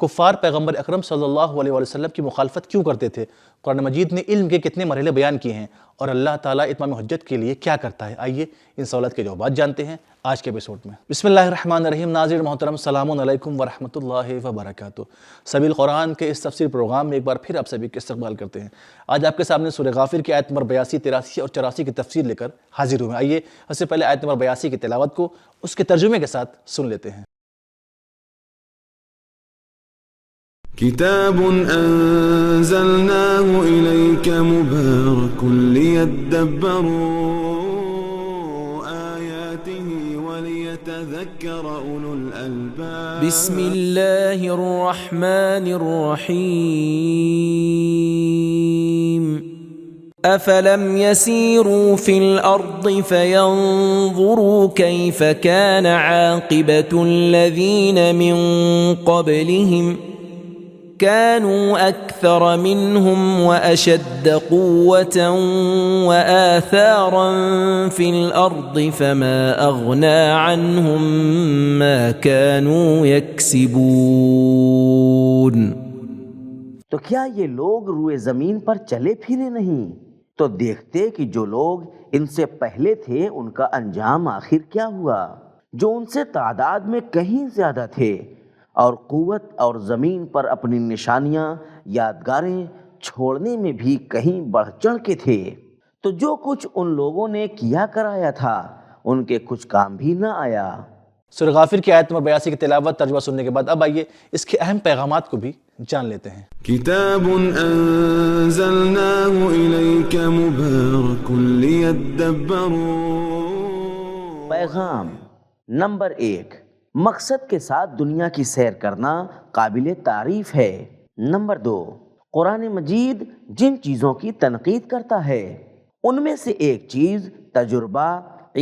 کفار پیغمبر اکرم صلی اللہ علیہ وسلم کی مخالفت کیوں کرتے تھے؟ قرآن مجید نے علم کے کتنے مرحلے بیان کیے ہیں اور اللہ تعالیٰ اتمام حجت کے لیے کیا کرتا ہے؟ آئیے ان سوالات کے جوابات جانتے ہیں آج کے ایپیسوڈ میں۔ بسم اللہ الرحمن الرحیم۔ ناظرین محترم، السلام علیکم ورحمۃ اللہ وبرکاتہ۔ سبیل قرآن کے اس تفسیر پروگرام میں ایک بار پھر آپ سبھی کا استقبال کرتے ہیں۔ آج آپ کے سامنے سورہ غافر کی آیت نمبر 82، 83 اور 84 کی تفسیر لے کر حاضر ہوئے ہیں۔ آئیے اس سے پہلے آیت نمبر 82 کی تلاوت کو اس کے ترجمے کے ساتھ سن لیتے ہیں۔ كتاب أنزلناه إليك مبارك ليدبروا آياته وليتذكر أولو الألباب بسم الله الرحمن الرحيم أفلم يسيروا في الأرض فينظروا كيف كان عاقبة الذين من قبلهم كانوا أكثر منهم وأشد قوة وآثارا في الأرض فما أغنى عنهم ما كانوا يكسبون۔ تو کیا یہ لوگ روئے زمین پر چلے پھرے نہیں تو دیکھتے کہ جو لوگ ان سے پہلے تھے ان کا انجام آخر کیا ہوا، جو ان سے تعداد میں کہیں زیادہ تھے اور قوت اور زمین پر اپنی نشانیاں یادگاریں چھوڑنے میں بھی کہیں بڑھ چڑھ کے تھے۔ تو جو کچھ ان لوگوں نے کیا کرایا تھا ان کے کچھ کام بھی نہ آیا۔ سورہ غافر کی آیت نمبر 82 کی تلاوت ترجمہ سننے کے بعد اب آئیے اس کے اہم پیغامات کو بھی جان لیتے ہیں۔ كتاب أنزلناه إليك مبارك ليدبروا۔ پیغام نمبر 1، مقصد کے ساتھ دنیا کی سیر کرنا قابل تعریف ہے۔ نمبر 2، قرآن مجید جن چیزوں کی تنقید کرتا ہے ان میں سے ایک چیز تجربہ،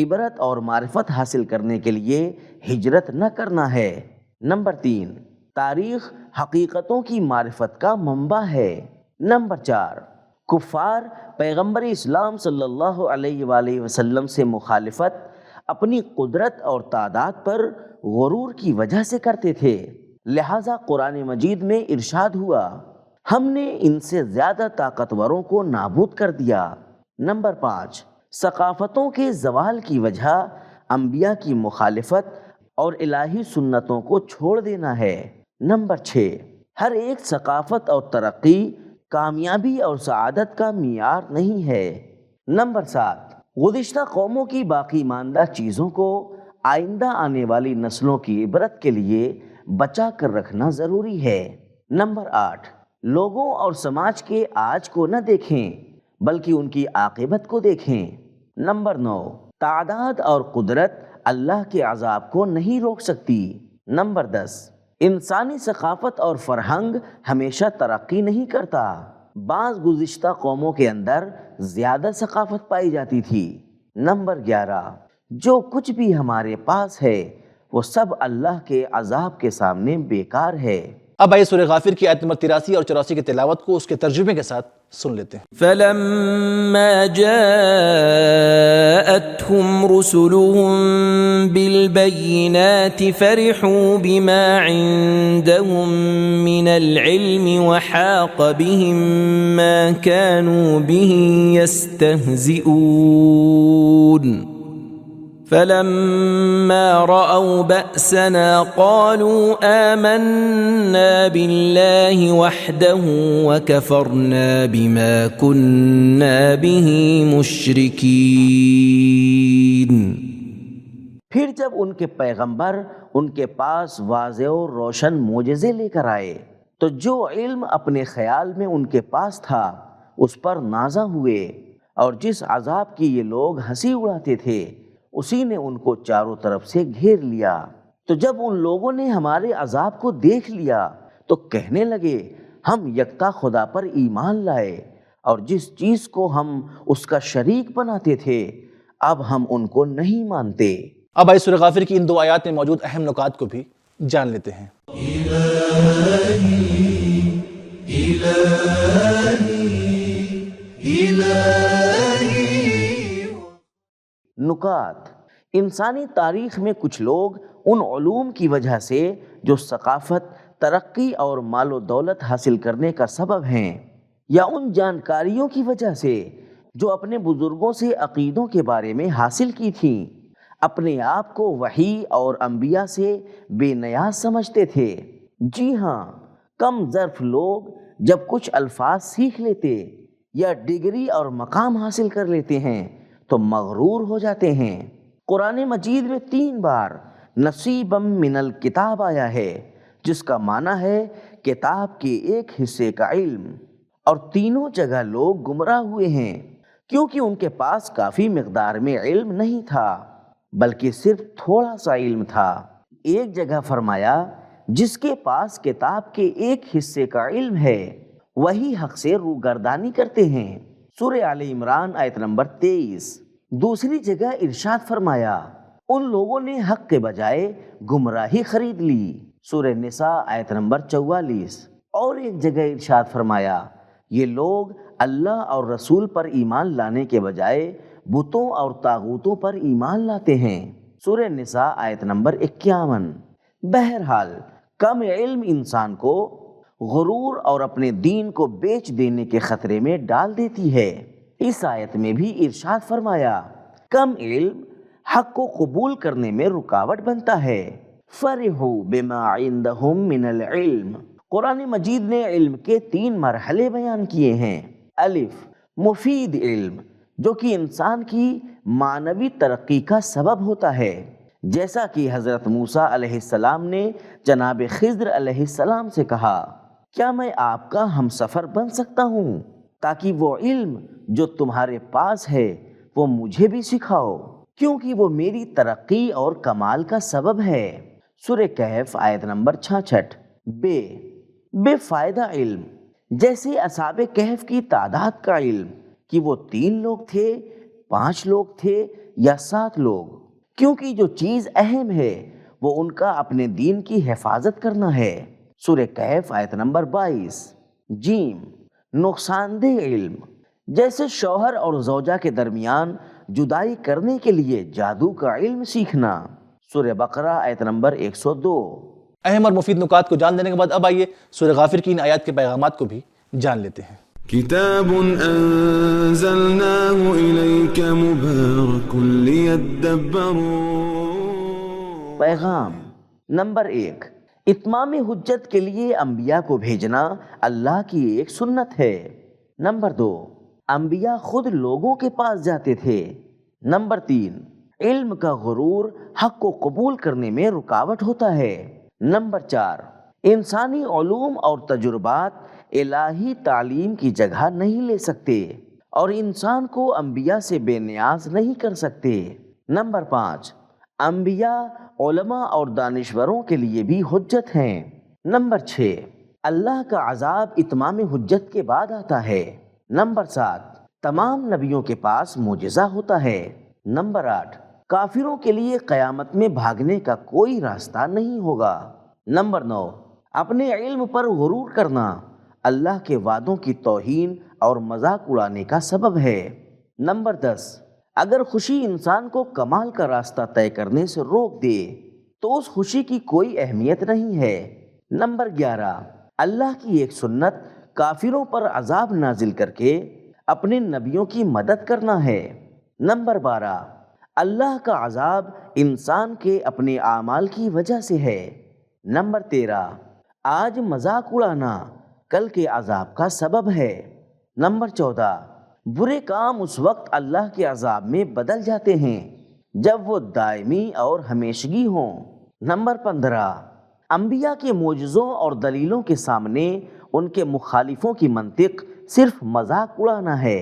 عبرت اور معرفت حاصل کرنے کے لیے ہجرت نہ کرنا ہے۔ نمبر 3، تاریخ حقیقتوں کی معرفت کا منبع ہے۔ نمبر 4، کفار پیغمبر اسلام صلی اللہ علیہ وآلہ وسلم سے مخالفت اپنی قدرت اور تعداد پر غرور کی وجہ سے کرتے تھے، لہٰذا قرآن مجید میں ارشاد ہوا ہم نے ان سے زیادہ طاقتوروں کو نابود کر دیا۔ نمبر 5، ثقافتوں کے زوال کی وجہ انبیاء کی مخالفت اور الہی سنتوں کو چھوڑ دینا ہے۔ نمبر 6، ہر ایک ثقافت اور ترقی کامیابی اور سعادت کا معیار نہیں ہے۔ نمبر 7، گزشتہ قوموں کی باقی ماندہ چیزوں کو آئندہ آنے والی نسلوں کی عبرت کے لیے بچا کر رکھنا ضروری ہے۔ نمبر 8، لوگوں اور سماج کے آج کو نہ دیکھیں بلکہ ان کی عاقبت کو دیکھیں۔ نمبر 9، تعداد اور قدرت اللہ کے عذاب کو نہیں روک سکتی۔ نمبر 10، انسانی ثقافت اور فرہنگ ہمیشہ ترقی نہیں کرتا، بعض گزشتہ قوموں کے اندر زیادہ ثقافت پائی جاتی تھی۔ نمبر 11، جو کچھ بھی ہمارے پاس ہے وہ سب اللہ کے عذاب کے سامنے بیکار ہے۔ اب آئیے سورہ غافر کی آیت نمبر 83 اور 84 کی تلاوت کو اس کے ترجمے کے ساتھ سن لیتے ہیں۔ فلما جاءتهم رسلهم بالبينات فرحوا بما عندهم من العلم وحاق بهم ما كانوا به يستهزئون فلما رأوا بأسنا قالوا آمنا بالله وحده وكفرنا بما كنا به مشركين۔ پھر جب ان کے پیغمبر ان کے پاس واضح و روشن معجزے لے کر آئے تو جو علم اپنے خیال میں ان کے پاس تھا اس پر نازاں ہوئے، اور جس عذاب کی یہ لوگ ہنسی اڑاتے تھے اسی نے ان کو چاروں طرف سے گھیر لیا۔ تو جب ان لوگوں نے ہمارے عذاب کو دیکھ لیا تو کہنے لگے ہم یکتا خدا پر ایمان لائے، اور جس چیز کو ہم اس کا شریک بناتے تھے اب ہم ان کو نہیں مانتے۔ اب آئیے سورہ غافر کی ان دو آیات میں موجود اہم نکات کو بھی جان لیتے ہیں۔ نکات: انسانی تاریخ میں کچھ لوگ ان علوم کی وجہ سے جو ثقافت، ترقی اور مال و دولت حاصل کرنے کا سبب ہیں، یا ان جانکاریوں کی وجہ سے جو اپنے بزرگوں سے عقیدوں کے بارے میں حاصل کی تھیں، اپنے آپ کو وحی اور انبیاء سے بے نیاز سمجھتے تھے۔ جی ہاں، کم ظرف لوگ جب کچھ الفاظ سیکھ لیتے یا ڈگری اور مقام حاصل کر لیتے ہیں تو مغرور ہو جاتے ہیں۔ قرآن مجید میں 3 بار نصیبم من الکتاب آیا ہے، جس کا معنی ہے کتاب کے ایک حصے کا علم، اور تینوں جگہ لوگ گمراہ ہوئے ہیں کیونکہ ان کے پاس کافی مقدار میں علم نہیں تھا، بلکہ صرف تھوڑا سا علم تھا۔ ایک جگہ فرمایا جس کے پاس کتاب کے ایک حصے کا علم ہے وہی حق سے روگردانی کرتے ہیں، سورہ آل عمران آیت نمبر 23۔ دوسری جگہ ارشاد فرمایا ان لوگوں نے حق کے بجائے گمراہی خرید لی، سورہ نساء آیت نمبر 44۔ اور ایک جگہ ارشاد فرمایا یہ لوگ اللہ اور رسول پر ایمان لانے کے بجائے بتوں اور طاغوتوں پر ایمان لاتے ہیں، سورہ نساء آیت نمبر 51۔ بہرحال کم علم انسان کو غرور اور اپنے دین کو بیچ دینے کے خطرے میں ڈال دیتی ہے۔ اس آیت میں بھی ارشاد فرمایا کم علم حق کو قبول کرنے میں رکاوٹ بنتا ہے۔ فرحوا بما عندهم من العلم، قرآن مجید نے علم کے 3 مرحلے بیان کیے ہیں۔ الف، مفید علم، جو کہ انسان کی معنوی ترقی کا سبب ہوتا ہے، جیسا کہ حضرت موسیٰ علیہ السلام نے جناب خضر علیہ السلام سے کہا کیا میں آپ کا ہم سفر بن سکتا ہوں تاکہ وہ علم جو تمہارے پاس ہے وہ مجھے بھی سکھاؤ، کیونکہ وہ میری ترقی اور کمال کا سبب ہے، سورہ کہف آیت نمبر 66۔ بے فائدہ علم، جیسے اصحاب کہف کی تعداد کا علم کہ وہ 3 لوگ تھے، 5 لوگ تھے یا 7 لوگ، کیونکہ جو چیز اہم ہے وہ ان کا اپنے دین کی حفاظت کرنا ہے، سورہ کہف آیت نمبر 22۔ جیم، نقصان دہ علم، جیسے شوہر اور زوجہ کے درمیان جدائی کرنے کے لیے جادو کا علم سیکھنا، سورہ بقرہ آیت نمبر 102۔ اہم اور مفید نکات کو جان لینے کے بعد اب آئیے سورہ غافر کی ان آیات کے پیغامات کو بھی جان لیتے ہیں۔ كتاب أنزلناه إليك مبارك ليدبروا۔ پیغام نمبر 1، اتمام حجت کے لیے انبیاء کو بھیجنا اللہ کی ایک سنت ہے۔ نمبر 2، انبیاء خود لوگوں کے پاس جاتے تھے۔ نمبر 3، علم کا غرور حق کو قبول کرنے میں رکاوٹ ہوتا ہے۔ نمبر 4، انسانی علوم اور تجربات الہی تعلیم کی جگہ نہیں لے سکتے اور انسان کو انبیاء سے بے نیاز نہیں کر سکتے۔ نمبر 5، انبیاء علماء اور دانشوروں کے لیے بھی حجت ہیں۔ نمبر 6، اللہ کا عذاب اتمام حجت کے بعد آتا ہے۔ نمبر 7، تمام نبیوں کے پاس معجزہ ہوتا ہے۔ نمبر 8، کافروں کے لیے قیامت میں بھاگنے کا کوئی راستہ نہیں ہوگا۔ نمبر 9، اپنے علم پر غرور کرنا اللہ کے وعدوں کی توہین اور مذاق اڑانے کا سبب ہے۔ نمبر 10، اگر خوشی انسان کو کمال کا راستہ طے کرنے سے روک دے تو اس خوشی کی کوئی اہمیت نہیں ہے۔ نمبر 11، اللہ کی ایک سنت کافروں پر عذاب نازل کر کے اپنے نبیوں کی مدد کرنا ہے۔ نمبر 12، اللہ کا عذاب انسان کے اپنے اعمال کی وجہ سے ہے۔ نمبر 13، آج مذاق اڑانا کل کے عذاب کا سبب ہے۔ نمبر 14، برے کام اس وقت اللہ کے عذاب میں بدل جاتے ہیں جب وہ دائمی اور ہمیشگی ہوں۔ نمبر 15، انبیاء کے معجزوں اور دلیلوں کے سامنے ان کے مخالفوں کی منطق صرف مذاق اڑانا ہے۔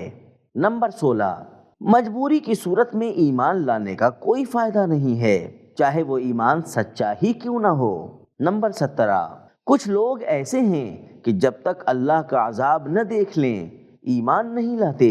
نمبر 16، مجبوری کی صورت میں ایمان لانے کا کوئی فائدہ نہیں ہے، چاہے وہ ایمان سچا ہی کیوں نہ ہو۔ نمبر 17، کچھ لوگ ایسے ہیں کہ جب تک اللہ کا عذاب نہ دیکھ لیں ایمان نہیں لاتے۔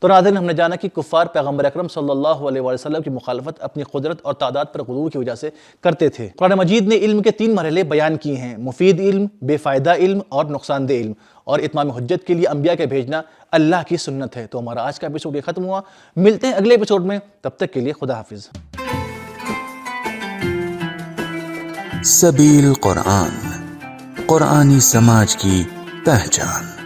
تو ناظرین، ہم نے جانا کہ کفار پیغمبر اکرم صلی اللہ علیہ وسلم کی مخالفت اپنی قدرت اور تعداد پر غرور کی وجہ سے کرتے تھے۔ قرآن مجید نے علم کے 3 مرحلے بیان کیے ہیں: مفید علم، بے فائدہ علم اور نقصان دہ علم، اور اتمام حجت کے لیے انبیاء کے بھیجنا اللہ کی سنت ہے۔ تو ہمارا آج کا ایپیسوڈ یہ ختم ہوا، ملتے ہیں اگلے ایپیسوڈ میں، تب تک کے لیے خدا حافظ۔ سبیل قرآن قرآنی سماج کی پہچان.